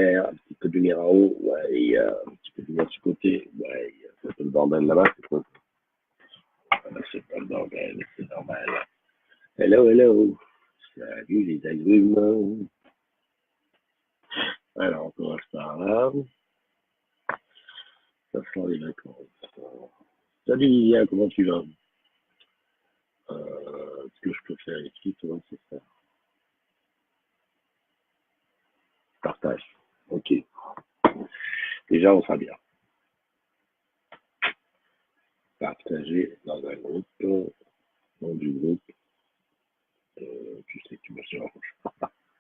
lumière, un petit peu de lumière en haut, ouais, un petit peu de lumière sur le côté, ouais, c'est un peu le bordel là-bas, c'est quoi? C'est pas le bordel, c'est normal. Hello, hello. Salut les agrumes. Alors, on commence par là. Ça sent les vacances. Salut Lilian, comment tu vas? Ce que je peux faire ici, comment c'est ça? Partage. Ok. Déjà, on sera bien. Partager dans un groupe, nom du groupe, tu sais que tu me changes.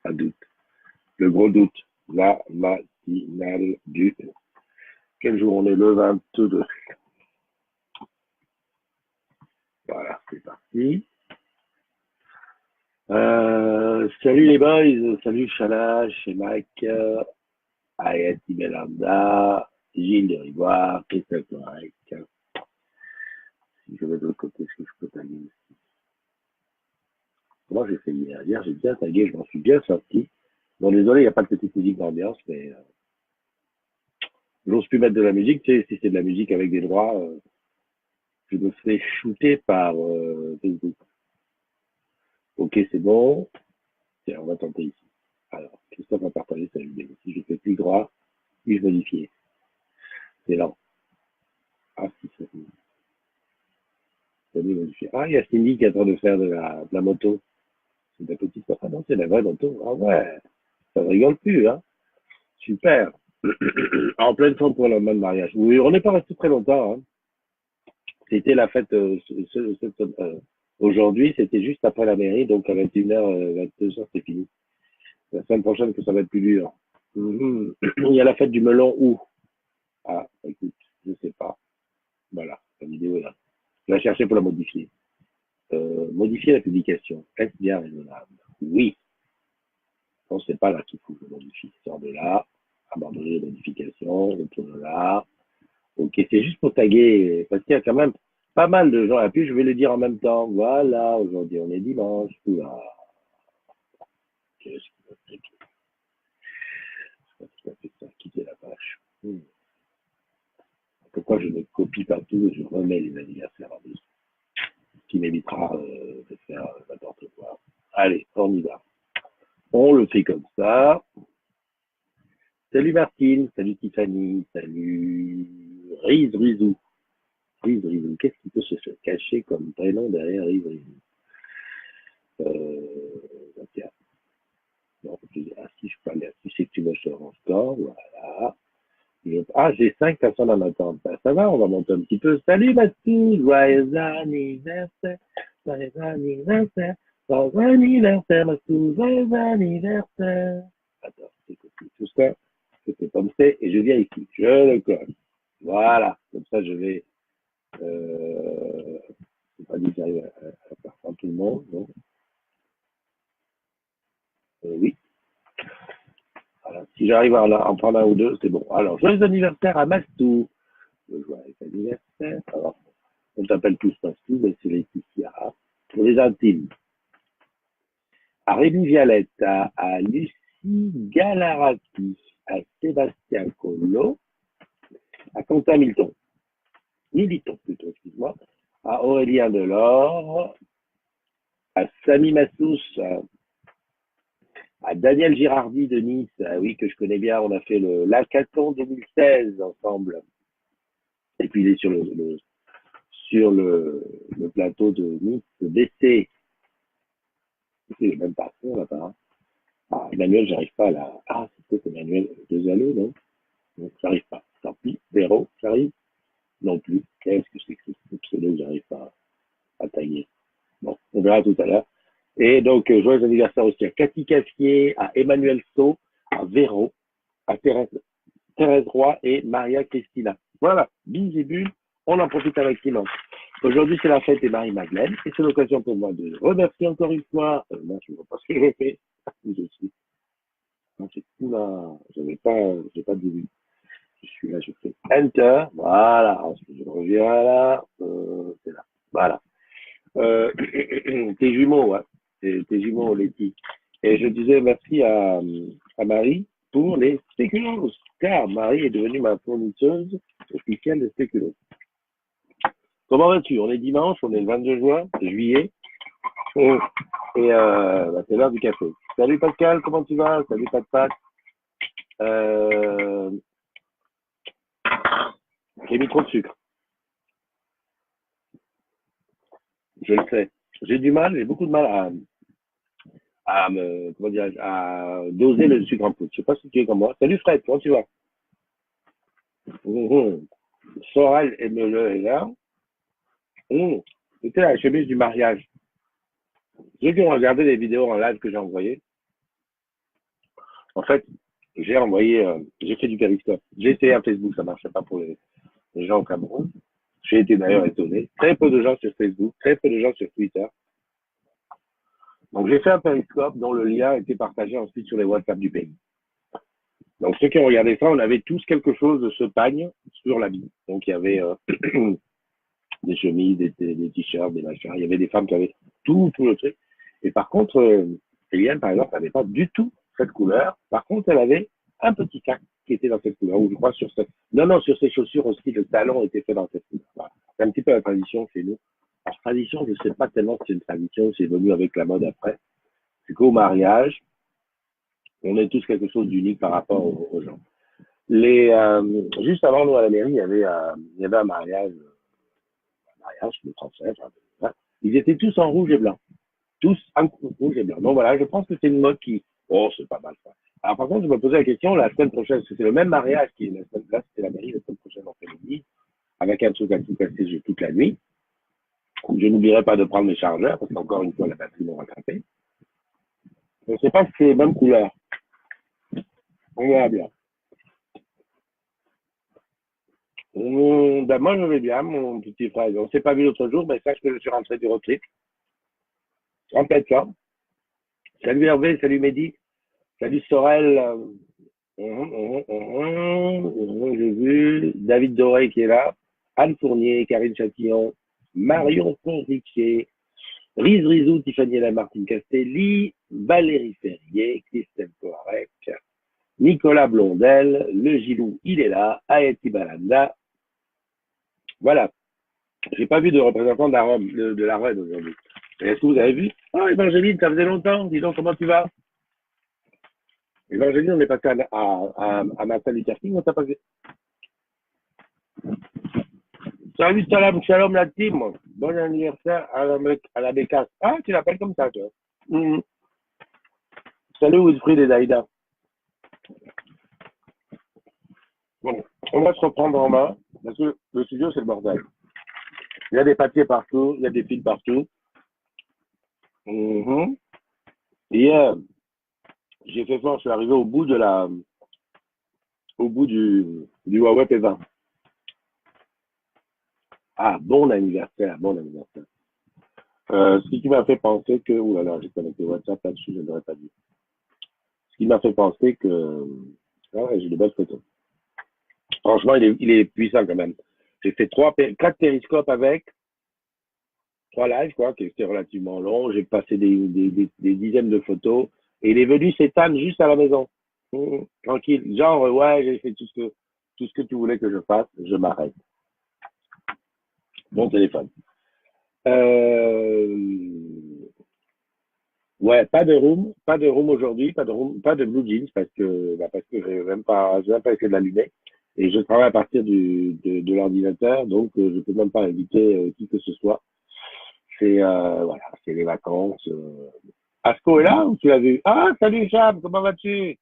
Un doute. Le gros doute. La matinale du. Quel jour on est? Le 22. Voilà, c'est parti. Salut les boys, salut Chala, chez Mike, Ayat Ibelanda, Gilles de Rivoire, Christophe Correct. Si je vais de l'autre côté, est-ce que je peux taguer aussi? Moi j'ai fait hier. Hier j'ai bien tagué, je m'en suis bien sorti. Bon désolé, il n'y a pas de petite musique d'ambiance, mais j'ose plus mettre de la musique. Tu sais, si c'est de la musique avec des droits, je me fais shooter par Facebook. Ok, c'est bon. Tiens, on va tenter ici. Alors, Christophe a partagé sa vidéo. Si je fais plus droit, puis-je modifier? C'est lent. Ah, si, c'est modifié. Ah, il y a Cindy qui est en train de faire de la moto. C'est de la petite moto. Ah non, c'est de la vraie moto. Ah ouais, ça ne rigole plus, hein. Super. En pleine forme pour le de mariage. Oui, on n'est pas resté très longtemps, hein. C'était la fête aujourd'hui, c'était juste après la mairie, donc à 21h, 22h, c'est fini. La semaine prochaine que ça va être plus dur. Il y a la fête du melon où? Ah, écoute, je sais pas. Voilà, la vidéo est là. Je vais chercher pour la modifier. Modifier la publication. Est-ce bien raisonnable? Oui. Non, c'est pas là qu'il faut que je modifie. Sors de là, abandonner les modifications, retourne là. Ok, c'est juste pour taguer, parce qu'il y a quand même pas mal de gens. Et puis, je vais le dire en même temps. Voilà, aujourd'hui, on est dimanche. Oula, qu'est-ce qui va faire? Je vais faire quitter la page. Pourquoi je ne copie pas tout et je remets les anniversaires en dessous? Ce qui m'évitera de faire n'importe quoi. Allez, on y va. On le fait comme ça. Salut Martine, salut Tiffany, salut Riz Rizou. Riz Rizou, qu'est-ce qui peut se cacher comme prénom derrière Riz Rizou? Tiens, non, ah, si je peux aller, si c'est que tu me sors en score, voilà. Ah, j'ai 5 personnes en attente. Ben, ça va, on va monter un petit peu. Salut Mathilde, joyeux anniversaire, joyeux anniversaire, joyeux anniversaire Mathilde, joyeux anniversaire. Attends, c'est tout ça, c'est comme c'est, et je viens ici, je le colle. Voilà, comme ça je vais, c'est pas dit que j'arrive à faire prendre tout le monde, non? Oui, voilà. Si j'arrive à en prendre un ou deux, c'est bon. Alors, joyeux anniversaire à Mastou. Joyeux anniversaire. Alors, on t'appelle tous Mastou, mais c'est Laetitia. Pour les intimes. À Rémi Violette, à Lucie Galaraki, à Sébastien Collot, à Quentin Militon plutôt, excuse-moi, à Aurélien Delors, à Samy Massous, à Daniel Girardi de Nice, ah oui, que je connais bien, on a fait l'Hackathon 2016 ensemble. Et puis il est sur le plateau de Nice BC. C'est le même patron là-bas. Hein. Ah, Emmanuel, j'arrive pas à la. Ah, c'est peut-être Emmanuel Desaleux, non? Donc, j'arrive pas. Tant pis. Véro, j'arrive? Non plus. Qu'est-ce que c'est que ce pseudo que j'arrive pas à tailler? Bon, on verra tout à l'heure. Et donc, joyeux anniversaire aussi à Cathy Caffier, à Emmanuel Sau, à Véro, à Thérèse Roy et Maria Christina. Voilà, bis et bulles, on en profite un maximum. Aujourd'hui, c'est la fête des Marie-Madeleine et c'est l'occasion pour moi de remercier encore une fois. Moi, je ne vois pas ce que je fais. Où je suis. Non, c'est tout là. J'ai pas de début. Je suis là, je fais Enter. Voilà. Ensuite, je reviens là. C'est là. Voilà. Tes jumeaux, ouais. Tes jumeaux, Letty. Et je disais merci à Marie pour les spéculoos, car Marie est devenue ma fournisseuse officielle de spéculoos. Comment vas-tu? On est dimanche, on est le 22 juillet, et c'est l'heure du café. Salut Pascal, comment tu vas? Salut Pat. Euh, j'ai mis trop de sucre, je le sais. J'ai beaucoup de mal à doser le sucre en poudre. Je sais pas si tu es comme moi. Salut Fred, comment tu vas? Sorel et Mele est là. C'était la chemise du mariage. Ceux qui ont regardé les vidéos en live que j'ai envoyées, en fait, j'ai fait du périscope. J'ai essayé à Facebook, ça marchait pas pour les gens au Cameroun. J'ai été d'ailleurs étonné. Très peu de gens sur Facebook, très peu de gens sur Twitter. Donc j'ai fait un périscope dont le lien a été partagé ensuite sur les WhatsApp du pays. Donc ceux qui ont regardé ça, on avait tous quelque chose de ce pagne sur l'habit. Donc il y avait des chemises, des t-shirts, des machins. Il y avait des femmes qui avaient tout le truc. Et par contre, Eliane, par exemple, n'avait pas du tout cette couleur. Par contre, elle avait un petit sac qui était dans cette couleur, ou je crois sur cette... Non, sur ses chaussures aussi, le talon était fait dans cette couleur. Voilà. C'est un petit peu la tradition chez nous. Alors, tradition, je ne sais pas tellement si c'est une tradition, c'est venu avec la mode après. C'est qu'au mariage, on est tous quelque chose d'unique par rapport aux gens. Juste avant nous à la mairie, il y avait un mariage, le transfert, ils étaient tous en rouge et blanc. Tous en rouge et blanc. Donc voilà, je pense que c'est une mode qui, oh, c'est pas mal ça. Alors par contre, je me posais la question, la semaine prochaine, parce que c'est le même mariage qui est la semaine, là, c'était la mairie, la semaine prochaine, on fait l'église, avec un truc à tout casser toute la nuit. Je n'oublierai pas de prendre mes chargeurs, parce qu'encore une fois, la batterie m'a rattrapé. Je ne sais pas si c'est les mêmes couleurs. On verra bien. Ben moi, je vais bien, mon petit frère. On ne s'est pas vu l'autre jour, mais sache que je suis rentré du road trip. En plein ça. Salut Hervé, salut Mehdi, salut Sorel. J'ai vu David Doré qui est là, Anne Fournier, Karine Chatillon, Marion Conriquier, Riz Rizou, Tiffany Martine Castelli, Valérie Ferrier, Christelle Poirec, Nicolas Blondel, le Gilou, il est là, Ayeti Balanda. Voilà. J'ai pas vu de représentant de la Rome aujourd'hui. Est-ce que vous avez vu? Oh, Évangéline, ça faisait longtemps. Dis donc, comment tu vas? Évangéline, on est passé à ma salle du casting, on t'a passé. Salut, shalom la team. Bon anniversaire à la bécasse. Ah, tu l'appelles comme ça, toi. Salut Wilfried et Daïda. Bon, on va se reprendre en main, parce que le studio, c'est le bordel. Il y a des papiers partout, il y a des fils partout. Hier, j'ai fait fort, je suis arrivé au bout du Huawei P20. Ah, bon anniversaire, bon anniversaire. Ce qui m'a fait penser que, oulala, j'ai connecté WhatsApp là-dessus, je n'aurais pas dit. Ce qui m'a fait penser que, j'ai de belles photos. Franchement, il est puissant quand même. J'ai fait 4 périscopes avec, 3 lives, quoi, qui étaient relativement longs. J'ai passé des dizaines de photos. Et il est venu s'éteindre juste à la maison. Tranquille. Genre, ouais, j'ai fait tout ce que tu voulais que je fasse, je m'arrête. Mon téléphone. Ouais, pas de room aujourd'hui, pas de blue jeans parce que j'ai même pas essayé de l'allumer et je travaille à partir de l'ordinateur donc je peux même pas inviter qui que ce soit. C'est voilà, c'est les vacances. Asco est là ou tu l'as vu? Ah, salut Cham, comment vas-tu?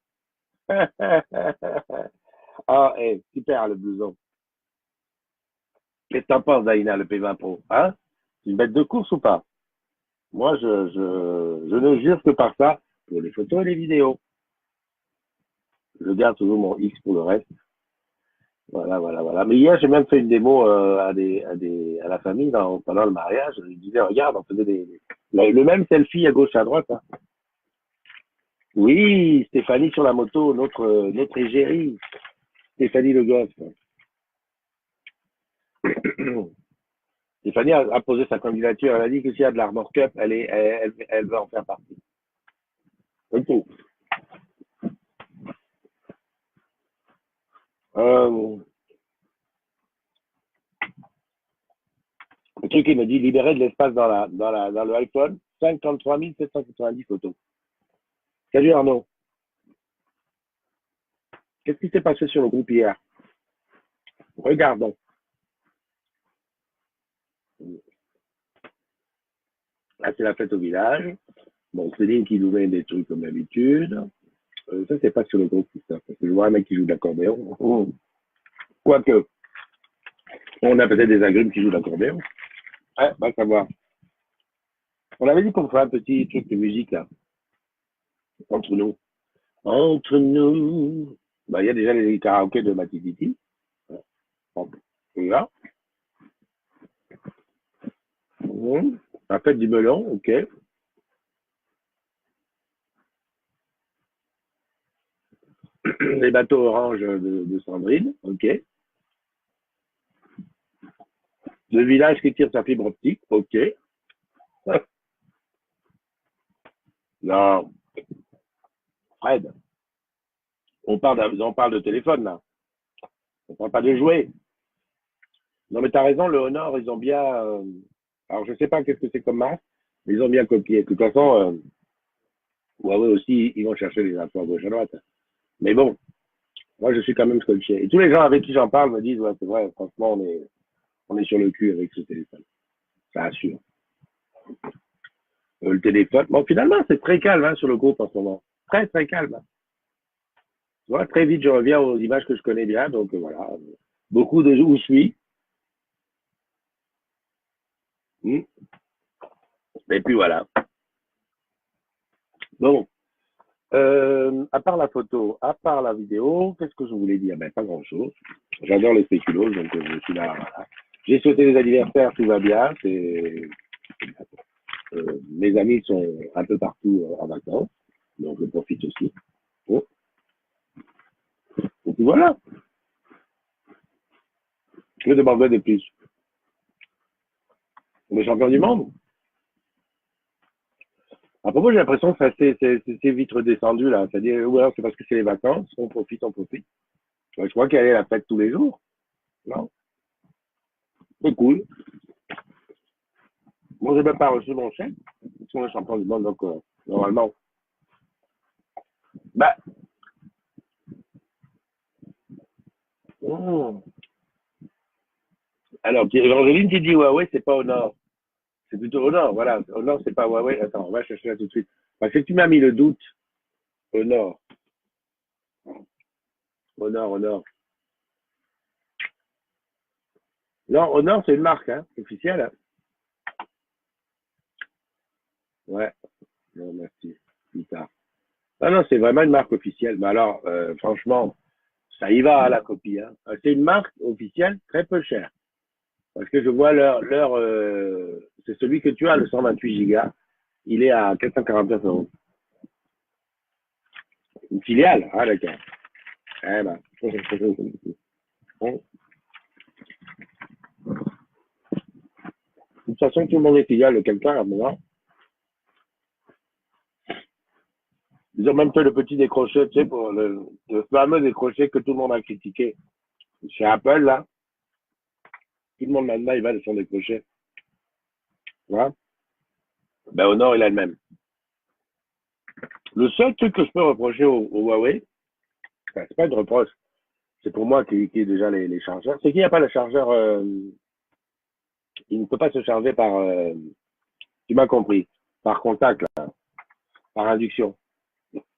Ah, super le blouson. Qu'est-ce que t'en penses, Daïna, le P20 Pro? Hein? C'est une bête de course ou pas? Moi, je ne jure que par ça pour les photos et les vidéos. Je garde toujours mon X pour le reste. Voilà. Mais hier, j'ai même fait une démo à la famille pendant le mariage. Je disais, regarde, on faisait le même selfie à gauche, à droite. Hein. Oui, Stéphanie sur la moto, notre égérie. Stéphanie Le Goff. Stéphanie a posé sa candidature. Elle a dit que s'il y a de l'Armor Cup, elle veut en faire partie. C'est tout. Euh, le truc, il me dit libérer de l'espace dans le iPhone, 53 790 photos. Salut Arnaud, qu'est-ce qui s'est passé sur le groupe hier? Regardons. Là, c'est la fête au village. Bon, Céline qui nous met des trucs comme d'habitude. Ça, c'est pas sur le groupe, tout ça. Parce que je vois un mec qui joue de l'accordéon. Quoique, on a peut-être des agrumes qui jouent de l'accordéon. Ouais, va savoir. On avait dit qu'on ferait un petit truc de musique, là, entre nous. Entre nous. Bah, il y a déjà les karaokés de Matititi. Et là. La fête du melon, ok. Les bateaux orange de Sandrine, ok. Le village qui tire sa fibre optique, ok. Non, Fred, on parle de téléphone, là. On parle pas de jouets. Non, mais t'as raison, le Honor, ils ont bien. Alors, je sais pas qu'est-ce que c'est comme marque, mais ils ont bien copié. De toute façon, Huawei aussi, ils vont chercher les infos à gauche à droite. Mais bon, moi, je suis quand même scotché. Et tous les gens avec qui j'en parle me disent, ouais, c'est vrai, franchement, on est sur le cul avec ce téléphone. Ça assure. Le téléphone. Bon, finalement, c'est très calme hein, sur le groupe en ce moment. Très, très calme. Tu vois, très vite, je reviens aux images que je connais bien. Donc, voilà. Beaucoup de où je suis. Hmm. Et puis voilà. Bon, à part la photo, à part la vidéo, qu'est-ce que je voulais dire? Ben, pas grand-chose. J'adore les spéculoos, donc je suis là. Voilà. J'ai sauté les anniversaires, tout va bien. Mes amis sont un peu partout en vacances, donc je profite aussi. Bon. Et puis voilà. Je me demandais de plus. On est champion du monde. À propos, j'ai l'impression que c'est vite redescendu là. C'est-à-dire, ou alors c'est parce que c'est les vacances, on profite, on profite. Ouais, je crois qu'elle est la fête tous les jours. Non? C'est cool. Moi, j'ai même pas reçu mon chèque. Parce qu'on est champion du monde, donc normalement. Bah, hmm. Alors, Evangeline qui dit Huawei, c'est pas au nord. C'est plutôt au nord, voilà. Au nord, c'est pas Huawei. Attends, on va chercher là tout de suite. Parce que tu m'as mis le doute. Au nord. Au nord, au nord. Non, au nord, c'est une marque, hein, officielle. Hein. Ouais. Non, merci. Plus tard. Ah non, c'est vraiment une marque officielle. Mais alors, franchement, ça y va, la copie. Hein. C'est une marque officielle très peu chère. Parce que je vois c'est celui que tu as, le 128 gigas. Il est à 449 euros. Une filiale, ah d'accord. Eh ben. De toute façon, tout le monde est filiale de quelqu'un à un moment. Ils ont même fait le petit décroché, tu sais, pour le fameux décroché que tout le monde a critiqué. Chez Apple, là, tout le monde maintenant, il va de son décroché. Tu vois? Ben, au nord, il a le même. Le seul truc que je peux reprocher au Huawei, enfin, c'est pas une reproche, c'est pour moi qui ai déjà les chargeurs, c'est qu'il n'y a pas le chargeur, il ne peut pas se charger par, tu m'as compris, par contact, là, par induction.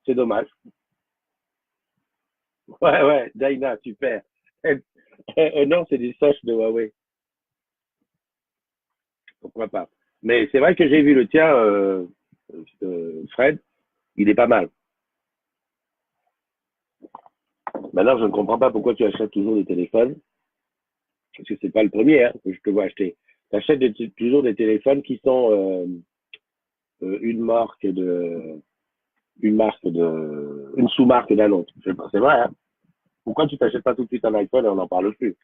C'est dommage. Ouais, ouais, Dyna, super. Non, c'est du soche de Huawei. Pourquoi pas? Mais c'est vrai que j'ai vu le tien, Fred, il est pas mal. Maintenant, je ne comprends pas pourquoi tu achètes toujours des téléphones, parce que c'est pas le premier hein, que je te vois acheter. Tu achètes toujours des téléphones qui sont une une sous-marque d'un autre. C'est vrai, hein. Pourquoi tu t'achètes pas tout de suite un iPhone et on n'en parle plus?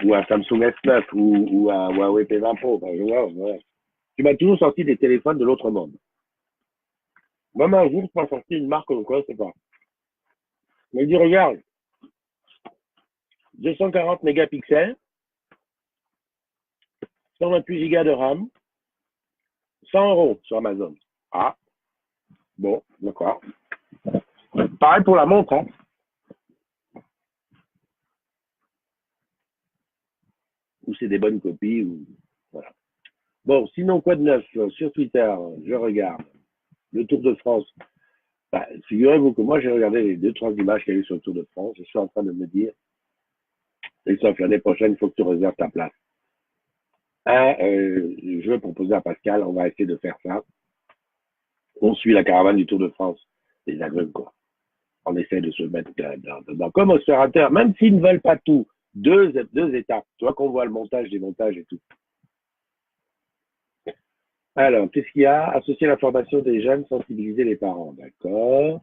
Ou un Samsung S9 ou un Huawei P20 Pro. Ben, ouais. Tu m'as toujours sorti des téléphones de l'autre monde. Même un jour, tu m'as sorti une marque qu'on ne connaissait pas. Mais dis, regarde, 240 mégapixels, 128 gigas de RAM, 100 € sur Amazon. Ah, bon, d'accord. Pareil pour la montre, hein. Ou c'est des bonnes copies, ou voilà. Bon, sinon, quoi de neuf? Sur Twitter, je regarde le Tour de France. Bah, figurez-vous que moi, j'ai regardé les 2-3 images qu'il y a eu sur le Tour de France. Je suis en train de me dire, et sauf l'année prochaine, il faut que tu réserves ta place. Je vais proposer à Pascal, on va essayer de faire ça. On suit la caravane du Tour de France, les aveugles, quoi. On essaie de se mettre comme observateur, même s'ils ne veulent pas tout, deux étapes. Tu vois qu'on voit le montage, des montages et tout. Alors, qu'est-ce qu'il y a? Associer l'information des jeunes, sensibiliser les parents. D'accord.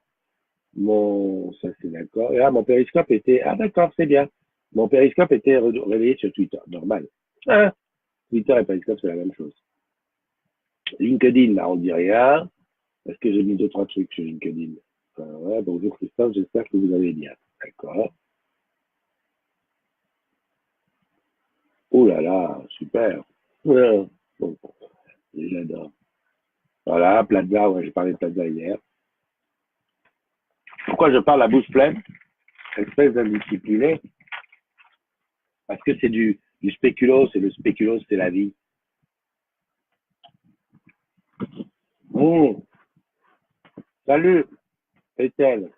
Ça c'est d'accord. Et mon périscope était, d'accord, c'est bien. Mon périscope était relayé sur Twitter. Normal. Ah, Twitter et périscope, c'est la même chose. LinkedIn, là, on dit rien. Est-ce que j'ai mis 2-3 trucs sur LinkedIn? Ouais, bonjour Christophe, j'espère que vous allez bien. D'accord. Oh là là, super. Ouais. Bon, j'adore. Voilà, Plaza, ouais, j'ai parlé de Plaza hier. Pourquoi je parle à bouche pleine? Espèce d'indiscipliné. Parce que c'est du spéculoos, et le spéculoos, c'est la vie. Mmh. Salut, Ethel.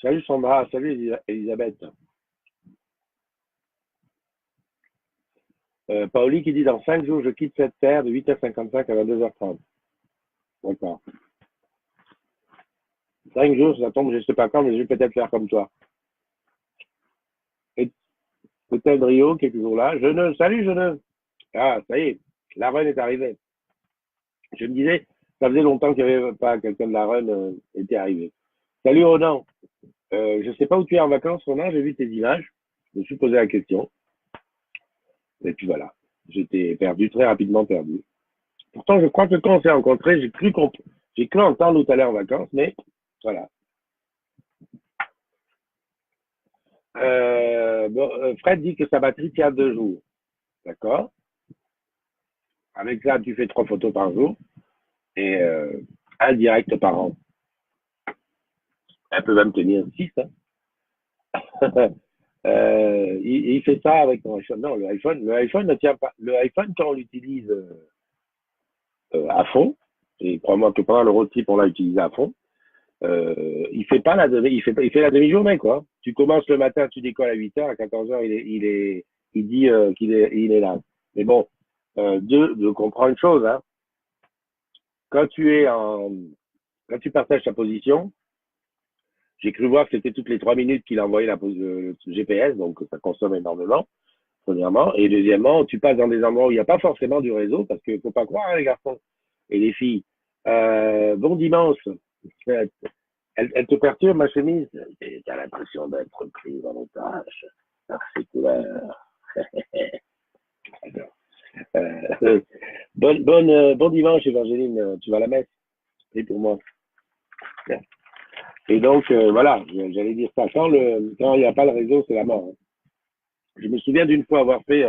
Salut Sandra, salut Elisabeth. Paoli qui dit dans 5 jours, je quitte cette terre de 8h55 à 22h30. D'accord. 5 jours, ça tombe, je ne sais pas quand, mais je vais peut-être faire comme toi. Et Ethel Drio qui est toujours là. Salut Genève. Ah, ça y est, la reine est arrivée. Je me disais, ça faisait longtemps qu'il n'y avait pas quelqu'un de la reine était arrivé. Salut Ronan. Je ne sais pas où tu es en vacances, Ronan, j'ai vu tes images. Je me suis posé la question. Et puis voilà. J'étais perdu, très rapidement perdu. Pourtant, je crois que quand on s'est rencontrés, j'ai cru entendre où tu allais en vacances, mais voilà. Fred dit que sa batterie tient 2 jours. D'accord. Avec ça, tu fais 3 photos par jour et un direct par an. Elle peut même tenir 6. Hein. Il fait ça avec ton iPhone. Non, le iPhone ne tient pas. Le iPhone, quand on l'utilise à fond, et crois-moi que pendant le road trip, on l'a utilisé à fond, il fait pas il fait la demi-journée, quoi. Tu commences le matin, tu décolles à 8h, à 14h, il dit il est là. Mais bon, de comprendre une chose, hein. Quand tu es quand tu partages ta position, j'ai cru voir que c'était toutes les 3 minutes qu'il envoyait le GPS, donc ça consomme énormément, premièrement. Et deuxièmement, tu passes dans des endroits où il n'y a pas forcément du réseau, parce qu'il ne faut pas croire, hein, les garçons et les filles. Bon dimanche. Elle te perturbe, ma chemise? Tu as l'impression d'être pris en otage par ses couleurs. Bon dimanche, Évangeline. Tu vas à la messe? Et pour moi. Et donc, voilà, j'allais dire ça. Quand il n'y a pas le réseau, c'est la mort. Hein. Je me souviens d'une fois avoir fait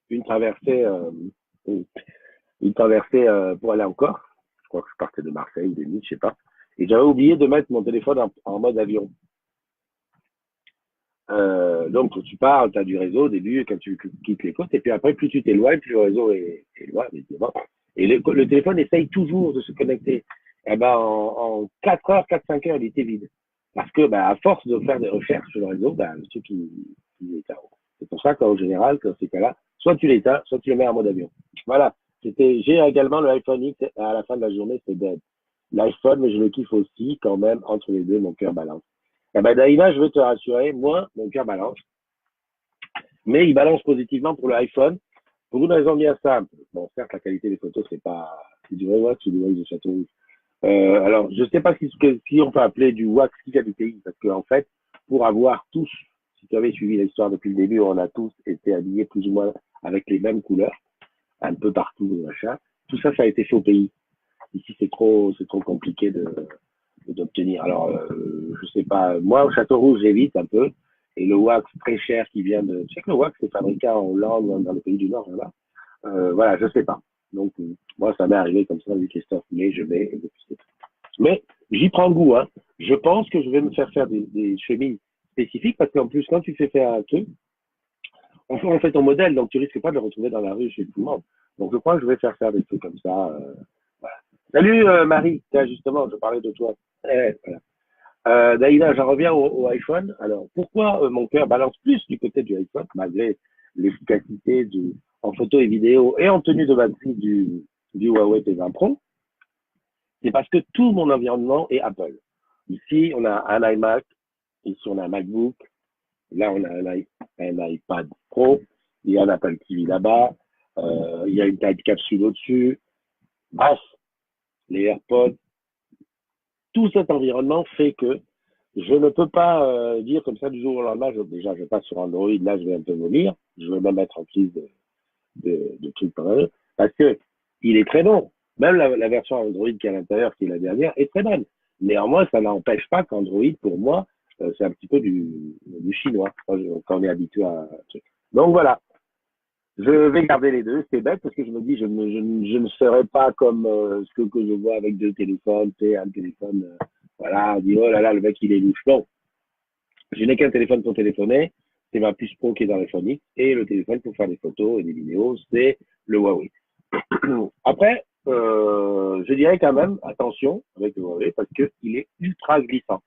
une traversée, une traversée pour aller en Corse. Je crois que je partais de Marseille ou de Nice, je sais pas. Et j'avais oublié de mettre mon téléphone en mode avion. Donc, quand tu pars, tu as du réseau au début, quand tu quittes les côtes, et puis après, plus tu t'éloignes, plus le réseau est loin, évidemment. Et le téléphone essaye toujours de se connecter. Eh ben, en 4 heures, 4-5 heures, il était vide. Parce que, ben, à force de faire des recherches sur le réseau, ben, le truc, il éteint. C'est pour ça qu'en général, dans ces cas-là, soit tu l'éteins, soit tu le mets en mode avion. Voilà. J'ai également le iPhone X, à la fin de la journée, c'est dead. L'iPhone, mais je le kiffe aussi, quand même, entre les deux, mon cœur balance. Eh ben, Daïna, je veux te rassurer, moi, mon cœur balance. Mais il balance positivement pour l'iPhone, pour une raison bien simple. Bon, certes, la qualité des photos, c'est du vrai wax ou du wax de château rouge. Alors, je ne sais pas si on peut appeler du wax qualité, parce qu'en fait, pour avoir tous, si tu avais suivi l'histoire depuis le début, on a tous été habillés plus ou moins avec les mêmes couleurs, un peu partout, machin. Tout ça, ça a été fait au pays. Ici, c'est trop compliqué d'obtenir. Alors, je sais pas. Moi, au Château Rouge, j'évite un peu. Et le wax très cher qui vient de. Tu sais que le wax est fabriqué en Hollande, dans les pays du Nord, là-bas. Voilà, je sais pas. Donc, moi, ça m'est arrivé comme ça, vu Christophe, mais je mets. Mais j'y prends goût, hein. Je pense que je vais me faire des chemises spécifiques parce qu'en plus, quand tu fais faire un truc, on fait ton modèle, donc tu risques pas de le retrouver dans la rue chez tout le monde. Donc, je crois que je vais faire des trucs comme ça. Voilà. Salut, Marie. Tiens, justement, je parlais de toi. Voilà. Daïla, j'en reviens au iPhone. Alors, pourquoi mon cœur balance plus du côté du iPhone, malgré l'efficacité en photo et vidéo et en tenue de batterie du Huawei P20 Pro? C'est parce que tout mon environnement est Apple. Ici, on a un iMac, ici, on a un MacBook, là, on a un iPad Pro, il y a un Apple TV là-bas, il y a une taille de capsule au-dessus. Bref, les AirPods, tout cet environnement fait que je ne peux pas dire comme ça du jour au lendemain, déjà je passe sur Android, là je vais un peu vomir, je vais même mettre en prise de trucs pas mal, parce que il est très bon. Même la version Android qui est à l'intérieur, qui est la dernière, est très bonne. Néanmoins, ça n'empêche pas qu'Android, pour moi, c'est un petit peu du chinois, quand on est habitué à un truc. Donc voilà, je vais garder les deux. C'est bête parce que je me dis, je ne serai pas comme ce que je vois avec deux téléphones, tu sais, un téléphone, voilà, on dit, oh là là, le mec, il est louche. Non, je n'ai qu'un téléphone pour téléphoner, c'est ma puce pro qui est dans l'iPhone X, et le téléphone pour faire des photos et des vidéos, c'est le Huawei. Après, je dirais quand même, attention avec le Huawei, parce qu'il est ultra glissant.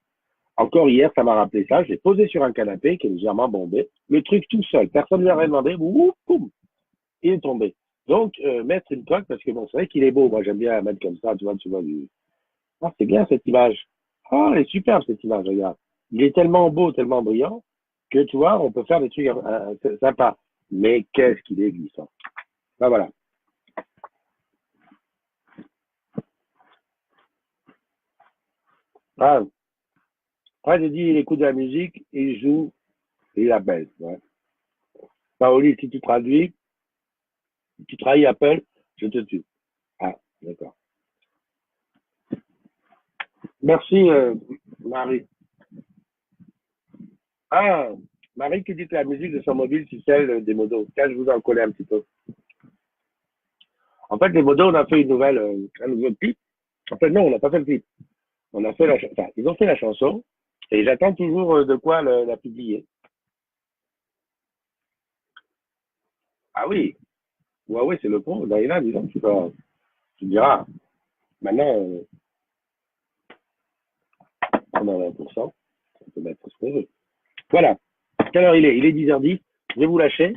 Encore hier, ça m'a rappelé ça, je l'ai posé sur un canapé qui est légèrement bombé, le truc tout seul, personne ne lui a demandé, boum, boum, il est tombé. Donc, mettre une coque, parce que bon, c'est vrai qu'il est beau, moi j'aime bien mettre comme ça, tu vois du... Ah, c'est bien cette image. Ah, elle est superbe cette image, regarde. Il est tellement beau, tellement brillant, que tu vois, on peut faire des trucs sympas. Mais qu'est-ce qu'il est glissant. Ben voilà. Ah, après, j'ai dit, il écoute de la musique, il joue, il appelle. Ouais. Paoli, si tu traduis, si tu trahis Apple, je te tue. Ah, d'accord. Merci, Marie. Ah, Marie qui dit que la musique de son mobile, c'est celle des modos. Tiens, je vous en coller un petit peu. En fait, les modos, on a fait un nouveau clip. En fait, non, on n'a pas fait le clip. On a fait enfin, ils ont fait la chanson et j'attends toujours de quoi la publier. Ah oui, Huawei, c'est le pro. D'ailleurs, disons, tu diras, maintenant, on a 20%, on peut mettre ce qu'on veut. Voilà. Quelle heure il est? Il est 10h10. Je vais vous lâcher.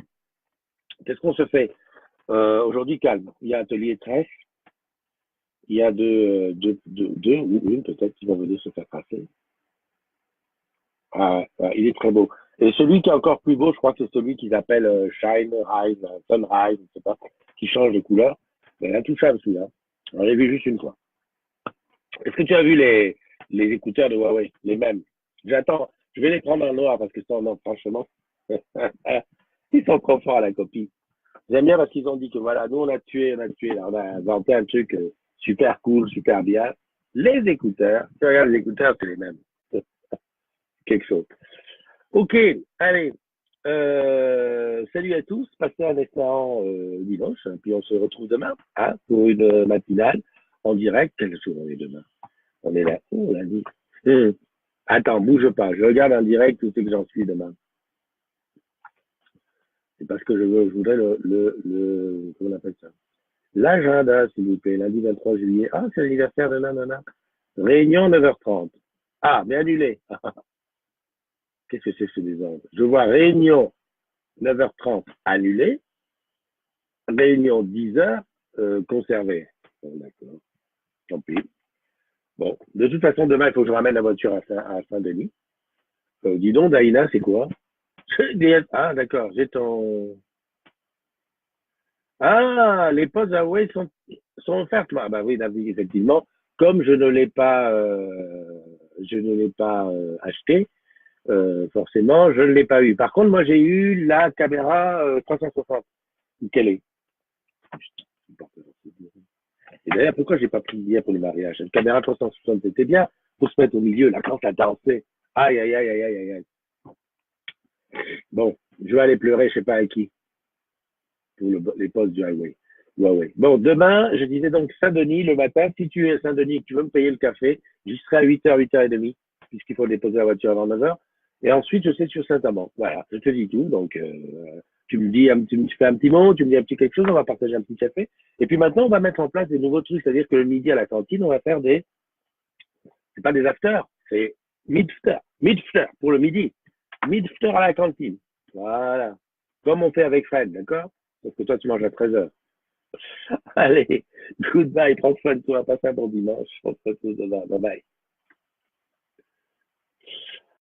Qu'est-ce qu'on se fait aujourd'hui? Calme. Il y a atelier tresse. Il y a deux ou une peut-être qui vont venir se faire passer. Ah, ouais, il est très beau. Et celui qui est encore plus beau, je crois que c'est celui qu'ils appellent Shine, Rise, Sunrise, je sais pas, qui change de couleur. Mais intouchable celui-là. On l'a vu juste une fois. Est-ce que tu as vu les écouteurs de Huawei, les mêmes? J'attends. Je vais les prendre en noir parce que ça, non, franchement, ils sont trop forts à la copie. J'aime bien parce qu'ils ont dit que voilà, nous on a tué, là, on a inventé un truc super cool, super bien. Les écouteurs, tu regardes les écouteurs, c'est les mêmes. Quelque chose. Ok, allez. Salut à tous, passez un excellent dimanche, puis on se retrouve demain hein, pour une matinale en direct. Quel jour on est demain? On est là, oh, lundi. Attends, bouge pas, je regarde en direct où c'est que j'en suis demain. C'est parce que je voudrais comment on appelle ça? L'agenda, s'il vous plaît, lundi 23 juillet. Ah, c'est l'anniversaire de nanana. Réunion 9h30. Ah, mais annulé. Qu'est-ce que c'est que ce désordre? Je vois réunion 9h30 annulée, réunion 10h conservée. Bon, d'accord, tant pis. Bon, de toute façon, demain, il faut que je ramène la voiture à Saint-Denis. Dis donc, Daïna, c'est quoi? Ah, d'accord, j'ai ton... Ah, les pods Huawei sont offertes. Ah, bah oui, David, effectivement. Comme je ne l'ai pas acheté, forcément, je ne l'ai pas eu. Par contre, moi, j'ai eu la caméra 360. Quelle est? Et d'ailleurs, pourquoi j'ai pas pris hier pour le mariage? Une caméra 360, c'était bien, Faut se mettre au milieu, la quand à danser. Aïe, aïe, aïe, aïe, aïe, aïe. Bon, je vais aller pleurer, je sais pas avec qui, pour les postes du highway. Huawei. Bon, demain, je disais donc Saint-Denis le matin. Si tu es à Saint-Denis et que tu veux me payer le café, j'y serai à 8h, 8h30, puisqu'il faut déposer la voiture avant 9h. Et ensuite, je sais sur Saint-Amand. Voilà, je te dis tout. Donc, tu me dis, tu me fais un petit mot, tu me dis un petit quelque chose, on va partager un petit café. Et puis maintenant, on va mettre en place des nouveaux trucs. C'est-à-dire que le midi à la cantine, on va faire c'est pas des afters, c'est mid-fter. Mid-fter pour le midi. Mid-fter à la cantine. Voilà. Comme on fait avec Fred, d'accord? Parce que toi, tu manges à 13h. Allez, goodbye, prends soin de toi, passe un bon dimanche. On se retrouve demain. Bye bye.